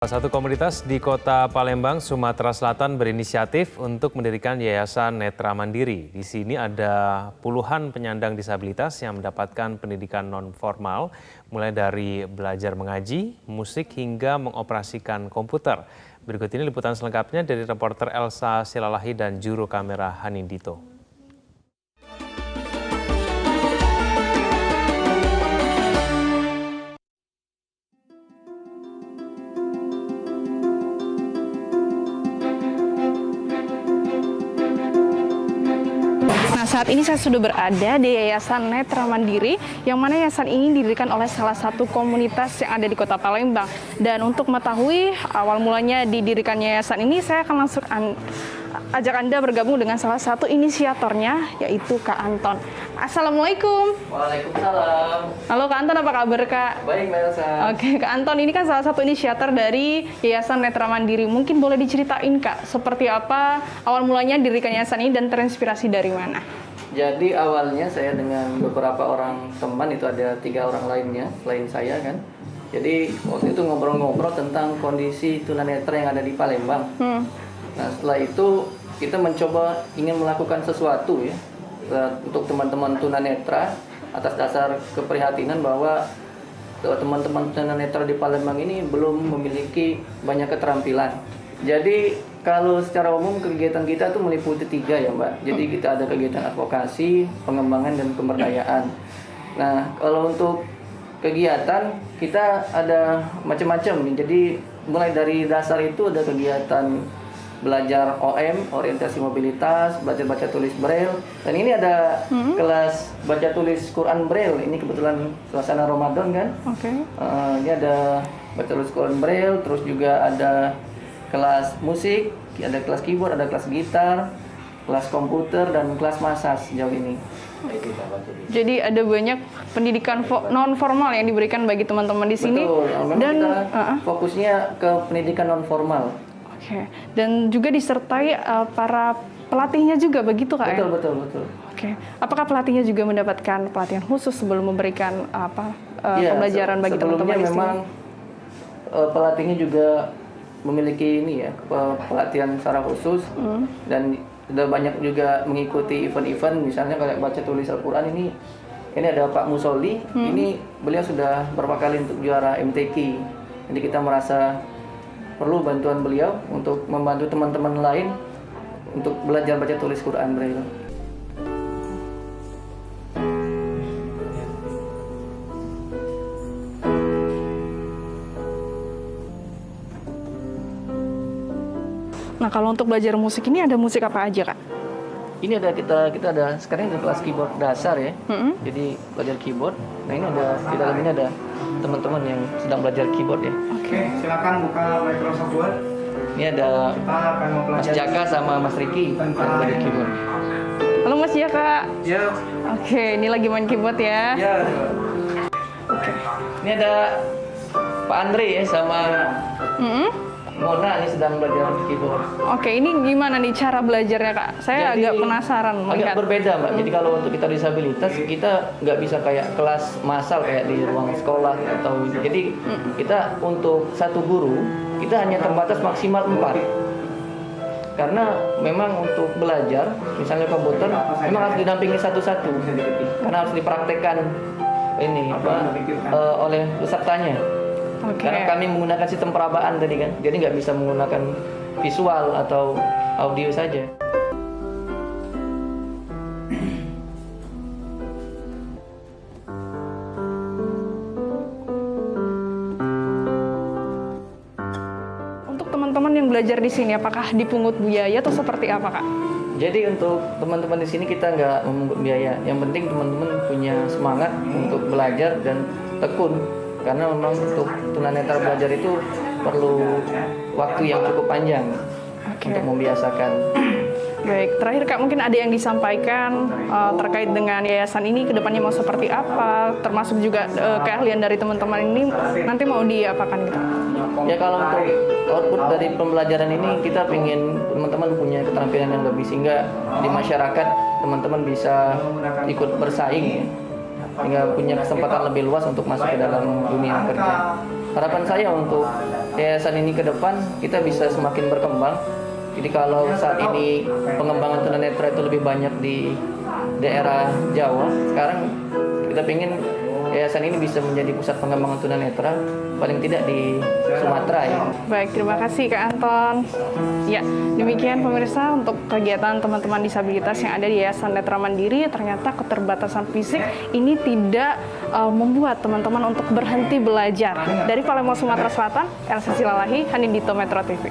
Salah satu komunitas di Kota Palembang, Sumatera Selatan berinisiatif untuk mendirikan Yayasan Netra Mandiri. Di sini ada puluhan penyandang disabilitas yang mendapatkan pendidikan non-formal, mulai dari belajar mengaji, musik, hingga mengoperasikan komputer. Berikut ini liputan selengkapnya dari reporter Elsa Silalahi dan juru kamera Hanindito. Nah, saat ini saya sudah berada di Yayasan Netra Mandiri, yang mana yayasan ini didirikan oleh salah satu komunitas yang ada di Kota Palembang. Dan untuk mengetahui awal mulanya didirikan yayasan ini, saya akan langsung ajak Anda bergabung dengan salah satu inisiatornya, yaitu Kak Anton. Assalamualaikum. Waalaikumsalam. Halo Kak Anton, apa kabar Kak? Baik, Mbak Elsa. Oke, Kak Anton ini kan salah satu inisiator dari Yayasan Netra Mandiri. Mungkin boleh diceritain Kak, seperti apa awal mulanya didirikan yayasan ini dan terinspirasi dari mana? Jadi awalnya saya dengan beberapa orang teman, itu ada 3 orang lainnya selain saya kan. Jadi waktu itu ngobrol-ngobrol tentang kondisi tunanetra yang ada di Palembang. Nah setelah itu kita mencoba ingin melakukan sesuatu ya untuk teman-teman tunanetra atas dasar keprihatinan bahwa teman-teman tunanetra di Palembang ini belum memiliki banyak keterampilan. Jadi kalau secara umum kegiatan kita tuh meliputi 3 ya Mbak. Jadi kita ada kegiatan advokasi, pengembangan dan pemberdayaan. Nah kalau untuk kegiatan kita ada macam-macam. Jadi mulai dari dasar itu ada kegiatan belajar OM, orientasi mobilitas, belajar baca tulis braille, dan ini ada kelas baca tulis Quran braille. Ini kebetulan suasana Ramadan kan. Ini ada baca tulis Quran braille, terus juga ada kelas musik, ada kelas keyboard, ada kelas gitar, kelas komputer, dan kelas massage sejauh ini. Jadi ada banyak pendidikan non formal yang diberikan bagi teman-teman di sini. Betul, dan kita fokusnya ke pendidikan non formal. Oke, dan juga disertai para pelatihnya juga begitu Kak? Betul. Oke, apakah pelatihnya juga mendapatkan pelatihan khusus sebelum memberikan pembelajaran bagi teman-teman di sini? Memang pelatihnya juga memiliki ini ya pelatihan secara khusus dan sudah banyak juga mengikuti event-event, misalnya kayak baca tulis Al-Quran ini ada Pak Musoli, ini beliau sudah berapa kali untuk juara MTQ. Jadi kita merasa perlu bantuan beliau untuk membantu teman-teman lain untuk belajar baca tulis Quran Braille. Nah, kalau untuk belajar musik ini ada musik apa aja Kak? Ini ada kita ada sekarang ada kelas keyboard dasar ya. Jadi belajar keyboard. Nah ini ada di dalam ini ada teman-teman yang sedang belajar keyboard ya. Oke, silakan buka Microsoft Word. Ini ada Kita akan Mas mempelajari Jaka sama Mas Riki yang belajar keyboard. Halo Mas Jaka. Ya. Oke, ini lagi main keyboard ya. Ya. Oke. Ini ada Pak Andre ya sama Mona, ini sedang belajar keyboard. Oke, ini gimana nih cara belajarnya Kak? Saya Jadi, agak penasaran agak melihat. berbeda Mbak. Jadi kalau untuk kita disabilitas kita nggak bisa kayak kelas massal kayak di ruang sekolah atau jadi kita untuk satu guru kita hanya terbatas maksimal 4. Karena memang untuk belajar misalnya komputer memang harus didampingi satu-satu karena harus dipraktekkan ini oleh pesertanya. Karena kami menggunakan sistem perabaan tadi kan, jadi nggak bisa menggunakan visual atau audio saja. Untuk teman-teman yang belajar di sini, apakah dipungut biaya atau seperti apa Kak? Jadi untuk teman-teman di sini kita nggak memungut biaya. Yang penting teman-teman punya semangat untuk belajar dan tekun. Karena memang untuk tunanetra belajar itu perlu waktu yang cukup panjang untuk membiasakan. Baik, terakhir Kak mungkin ada yang disampaikan terkait dengan yayasan ini kedepannya mau seperti apa, termasuk juga keahlian dari teman-teman ini nanti mau diapakan gitu? Ya kalau untuk output dari pembelajaran ini kita ingin teman-teman punya keterampilan yang lebih sehingga di masyarakat teman-teman bisa ikut bersaing ya. Sehingga punya kesempatan lebih luas untuk masuk ke dalam dunia kerja. harapan saya untuk yayasan ini ke depan kita bisa semakin berkembang. Jadi kalau saat ini pengembangan tunanetra itu lebih banyak di daerah Jawa, sekarang kita ingin yayasan ini bisa menjadi pusat pengembangan tunanetra paling tidak di Sumatera ya. Baik, terima kasih Kak Anton. Ya, demikian pemirsa untuk kegiatan teman-teman disabilitas yang ada di Yayasan Netra Mandiri. Ternyata keterbatasan fisik ini tidak membuat teman-teman untuk berhenti belajar. Dari Palembang, Sumatera Selatan, Elsa Silalahi, Hanindito, Metro TV.